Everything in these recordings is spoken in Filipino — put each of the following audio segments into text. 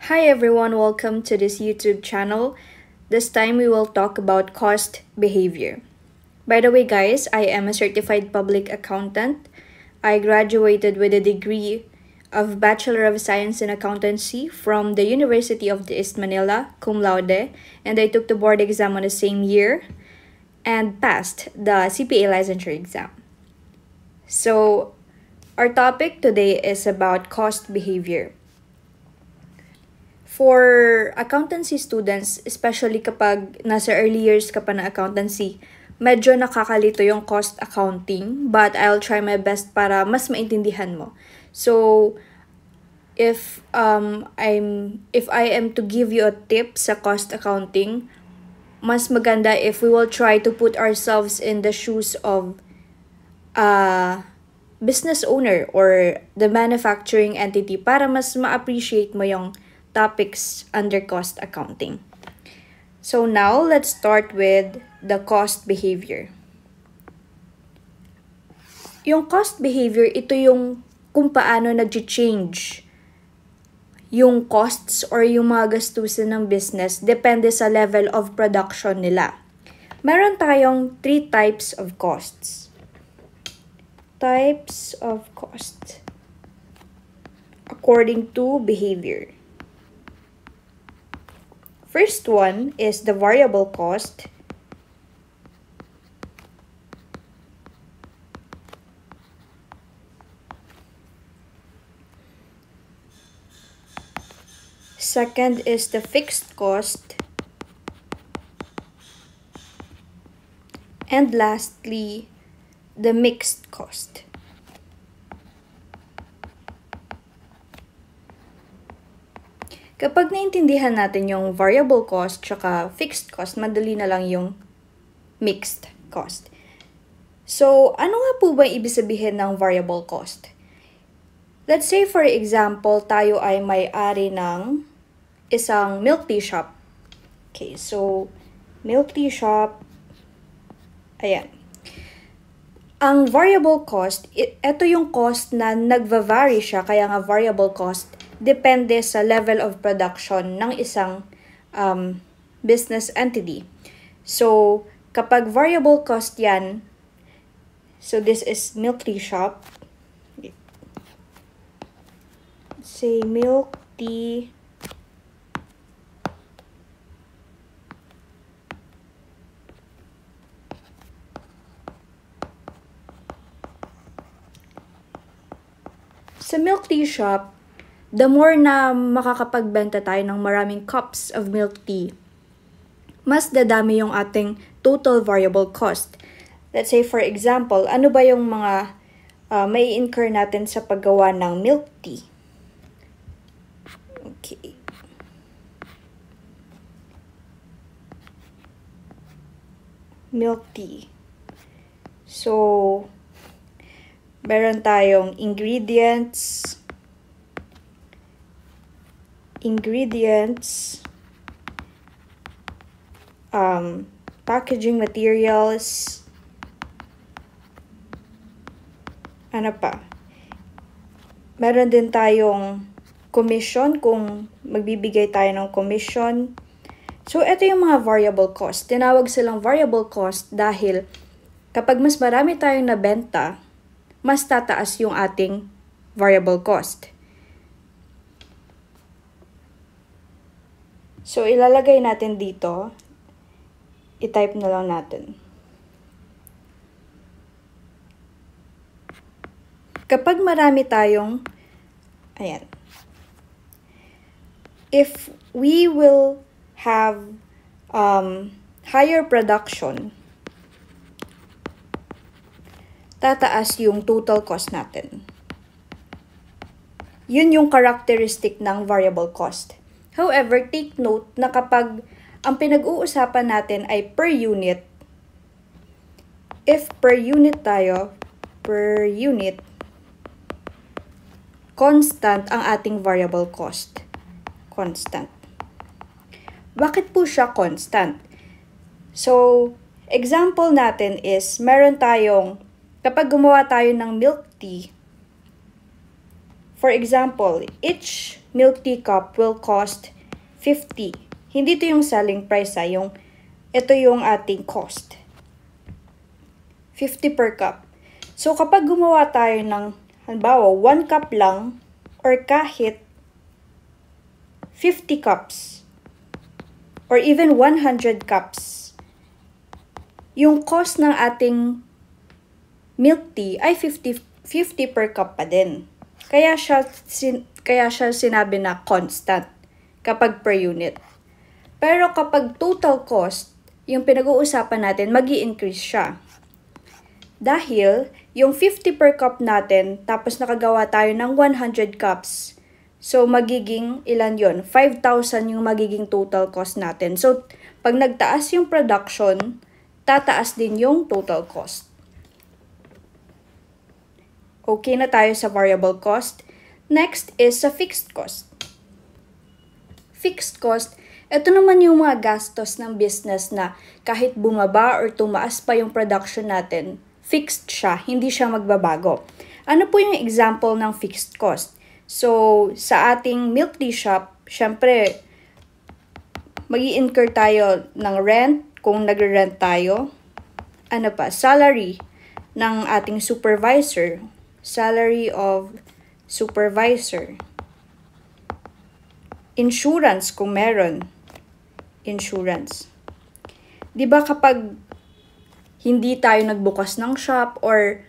Hi everyone, welcome to this YouTube channel. This time we will talk about cost behavior. By the way guys, I am a certified public accountant. I graduated with a degree of Bachelor of Science in Accountancy from the University of the East Manila, cum laude, and I took the board exam on the same year and passed the CPA licensure exam. So, our topic today is about cost behavior. For accountancy students, especially kapag nasa early years ka pa na accountancy, medyo nakakalito yung cost accounting, but I'll try my best para mas maintindihan mo. So, if I am to give you a tip sa cost accounting, mas maganda if we will try to put ourselves in the shoes of a business owner or the manufacturing entity para mas ma-appreciate mo yung topics under cost accounting. So now, let's start with the cost behavior. Yung cost behavior, ito yung kung paano nag-change yung costs or yung mga gastusin ng business depende sa level of production nila. Meron tayong 3 types of costs. Types of cost according to behavior. First one is the variable cost. Second is the fixed cost. And lastly, the mixed cost. Kapag naintindihan natin yung variable cost tsaka fixed cost, madali na lang yung mixed cost. So, ano nga po ba ibig sabihin ng variable cost? Let's say for example, tayo ay may-ari ng isang milk tea shop. Okay, so milk tea shop, ayan. Ang variable cost, ito yung cost na nagva-vary siya, kaya nga variable cost, depende sa level of production ng isang business entity. So, kapag variable cost yan, so this is milk tea shop. Say milk tea sa milk tea shop, the more na makakapagbenta tayo ng maraming cups of milk tea, mas dadami yung ating total variable cost. Let's say for example, ano ba yung mga may incur natin sa paggawa ng milk tea? Okay. Milk tea. So, meron tayong ingredients, packaging materials, ano pa? Meron din tayong commission kung magbibigay tayo ng commission. So, ito yung mga variable cost. Tinawag silang variable cost dahil kapag mas marami tayong nabenta, mas tataas yung ating variable cost. So, ilalagay natin dito. I-type na lang natin. Kapag marami tayong, ayan. If we will have higher production, tataas yung total cost natin. Yun yung characteristic ng variable cost. However, take note na kapag ang pinag-uusapan natin ay per unit, if per unit tayo, constant ang ating variable cost. Constant. Bakit po siya constant? So, example natin is, meron tayong, kapag gumawa tayo ng milk tea, For example, each milk tea cup will cost 50. Hindi ito yung selling price, ito yung ating cost. 50 per cup. So, kapag gumawa tayo ng, halimbawa, 1 cup lang, or kahit 50 cups, or even 100 cups, yung cost ng ating milk tea ay 50 per cup pa din. Kaya siya sinabi na constant kapag per unit. Pero kapag total cost, yung pinag-uusapan natin, mag-i-increase siya. Dahil yung 50 per cup natin, tapos nakagawa tayo ng 100 cups, so magiging ilan yon? 5,000 yung magiging total cost natin. So, pag nagtaas yung production, tataas din yung total cost. Okay na tayo sa variable cost. Next is sa fixed cost. Fixed cost, ito naman yung mga gastos ng business na kahit bumaba or tumaas pa yung production natin, fixed siya, hindi siya magbabago. Ano po yung example ng fixed cost? So, sa ating milk tea shop, syempre, mag-i-incur tayo ng rent kung nagre-rent tayo. Ano pa? Salary ng ating supervisor. Salary of supervisor. Insurance kung meron. Insurance. 'Di ba kapag hindi tayo nagbukas ng shop or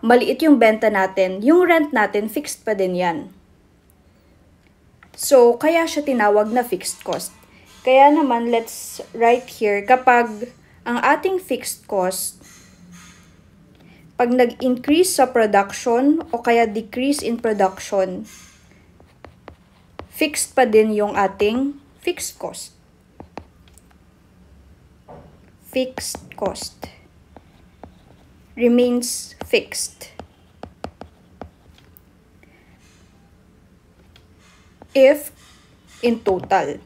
maliit yung benta natin, yung rent natin fixed pa din 'yan. So, kaya siya tinawag na fixed cost. Kaya naman, let's write here, kapag ang ating fixed cost, pag nag-increase sa production o kaya decrease in production, fixed pa din yung ating fixed cost. Fixed cost remains fixed. If in total.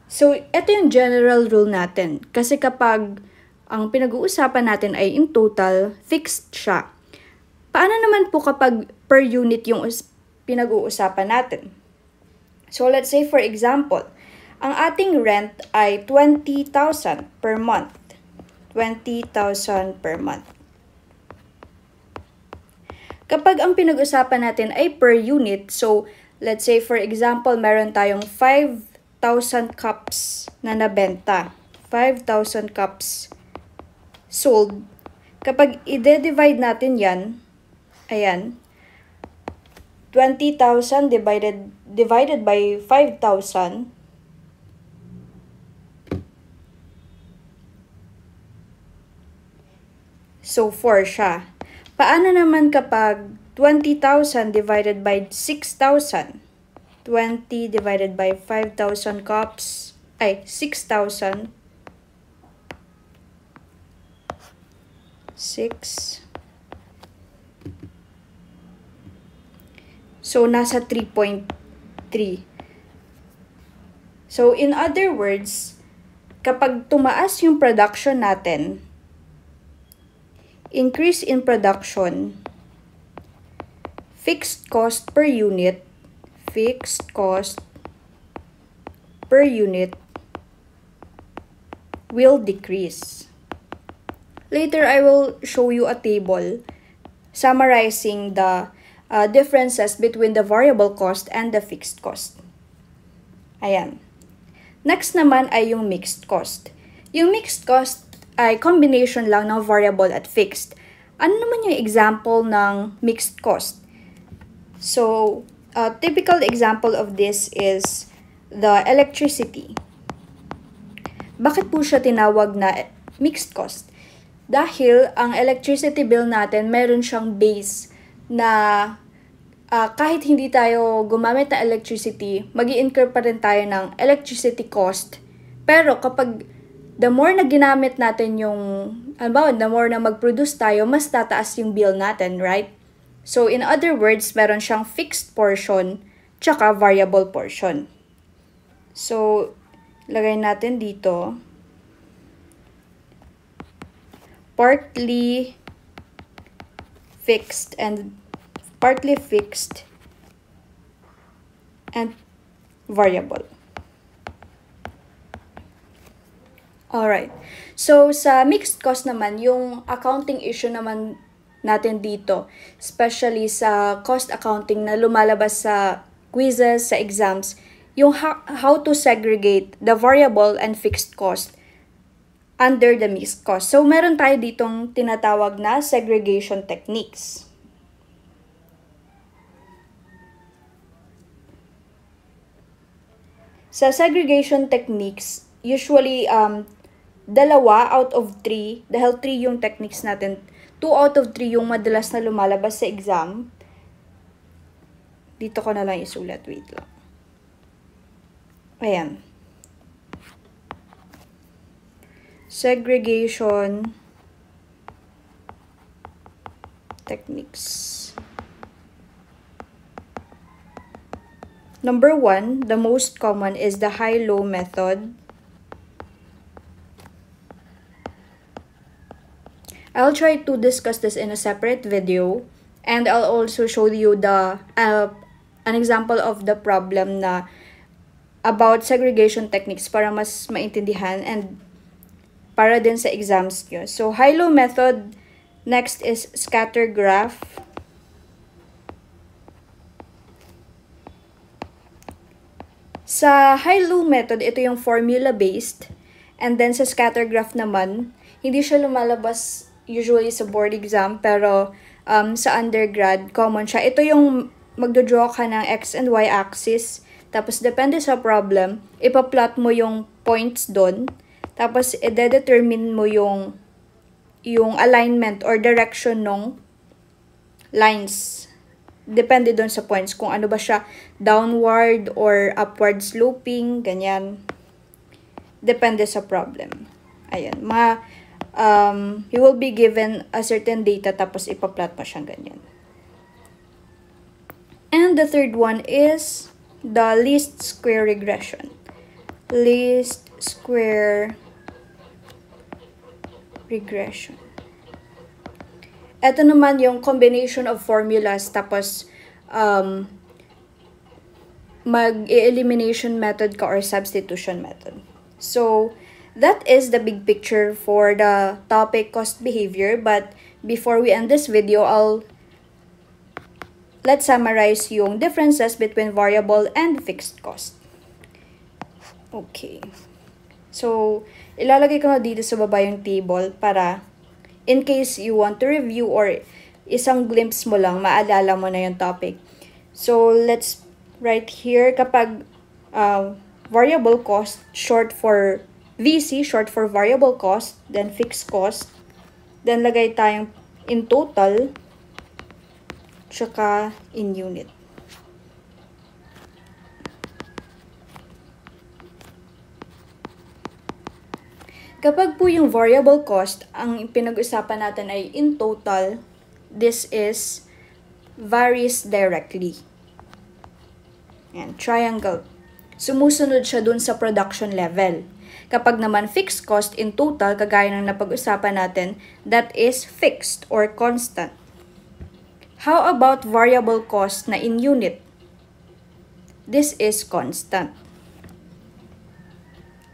So, ito yung general rule natin. Kasi kapag ang pinag-uusapan natin ay in total, fixed siya. Paano naman po kapag per unit yung pinag-uusapan natin? So, let's say for example, ang ating rent ay 20,000 per month. 20,000 per month. Kapag ang pinag-usapan natin ay per unit, so let's say for example, meron tayong 5,000 cups na nabenta. 5,000 cups sold. Kapag i-divide natin yan, ayan, 20,000 divided by 5,000, so 4 siya. Paano naman kapag 20,000 divided by 6,000? 20 divided by 5,000 cups, ay, 6,000. 6. So, nasa 3.3. So, in other words, kapag tumaas yung production natin, increase in production, fixed cost per unit will decrease. Later, I will show you a table summarizing the differences between the variable cost and the fixed cost. Ayan. Next naman ay yung mixed cost. Yung mixed cost ay combination lang ng variable at fixed. Ano naman yung example ng mixed cost? So, a typical example of this is the electricity. Bakit po siya tinawag na mixed cost? Dahil ang electricity bill natin, meron siyang base na kahit hindi tayo gumamit ng electricity, mag-i-incur pa rin tayo ng electricity cost. Pero kapag the more na ginamit natin yung, the more na mag-produce tayo, mas tataas yung bill natin, right? So, in other words, meron siyang fixed portion, tsaka variable portion. So, lagay natin dito, partly fixed and partly fixed, and variable. Alright. So, sa mixed cost naman, yung accounting issue naman natin dito, especially sa cost accounting na lumalabas sa quizzes, sa exams, yung how to segregate the variable and fixed cost under the mixed cost. So, meron tayo ditong tinatawag na segregation techniques. Sa segregation techniques, usually, 2 out of 3, dahil 3 yung techniques natin, 2 out of 3 yung madalas na lumalabas sa exam. Dito ko na lang isulat, wait lang. Ayan. Segregation techniques. Number 1, the most common is the high-low method. I'll try to discuss this in a separate video, and I'll also show you the an example of the problem na about segregation techniques para mas maintindihan and para din sa exams nyo. So, high-low method, next is scatter graph. Sa high-low method, ito yung formula-based. And then sa scatter graph naman, hindi siya lumalabas usually sa board exam, pero sa undergrad, common siya. Ito yung magdodraw ka ng x and y axis. Tapos, depende sa problem, ipa-plot mo yung points doon. Tapos, i-determine mo yung alignment or direction ng lines. Depende doon sa points, kung ano ba siya, downward or upward sloping, ganyan. Depende sa problem. Ayan, you will be given a certain data, tapos ipa-plot mo siyang ganyan. And the third one is the least square regression. Least square regression. Ito naman yung combination of formulas, tapos mag-elimination method ka or substitution method. So, that is the big picture for the topic cost behavior. But before we end this video, let's summarize yung differences between variable and fixed cost. Okay. So, ilalagay ko na dito sa baba yung table para in case you want to review or isang glimpse mo lang, maalala mo na yung topic. So, let's write here, kapag variable cost, short for VC, short for variable cost, then fixed cost, then lagay tayong in total, tsaka in unit. Kapag po yung variable cost, ang pinag-usapan natin ay in total, this is varies directly. Ayan, triangle. Sumusunod siya dun sa production level. Kapag naman fixed cost in total, kagaya ng napag-usapan natin, that is fixed or constant. How about variable cost na in unit? This is constant.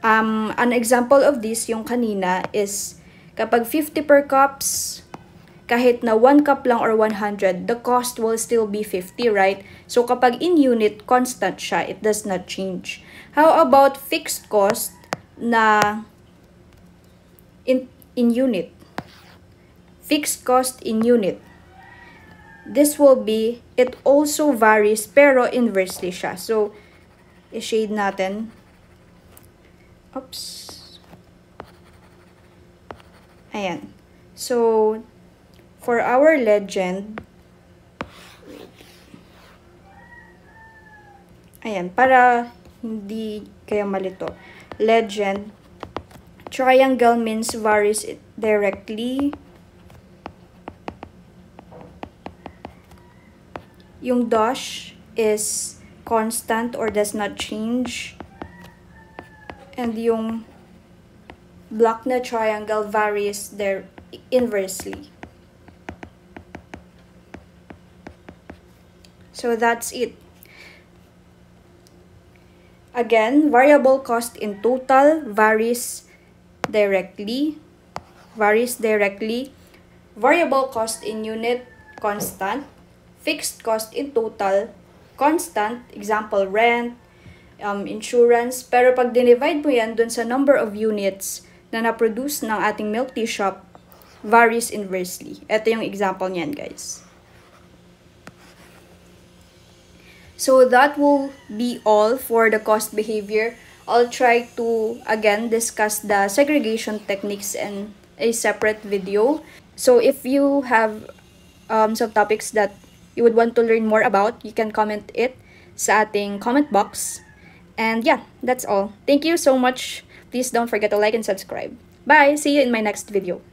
An example of this, yung kanina, is kapag 50 per cups, kahit na 1 cup lang or 100, the cost will still be 50, right? So kapag in unit, constant siya. It does not change. How about fixed cost na in unit? Fixed cost in unit. This will be, it also varies, pero inversely siya. So, i-shade natin. Oops. Ayan. So, for our legend, ayan, para hindi kaya malito. Legend, triangle means varies directly. Yung dash is constant or does not change. And yung block na triangle varies there inversely. So that's it. Again, variable cost in total varies directly. Variable cost in unit, constant. Fixed cost in total, constant. Example, rent, insurance. Pero pag dinivide mo yan dun sa number of units na na-produce ng ating milk tea shop, varies inversely. Ito yung example niyan, guys. So that will be all for the cost behavior. I'll try to, again, discuss the segregation techniques in a separate video. So if you have some topics that you would want to learn more about, you can comment it sa ating comment box. And yeah, that's all. Thank you so much. Please don't forget to like and subscribe. Bye! See you in my next video.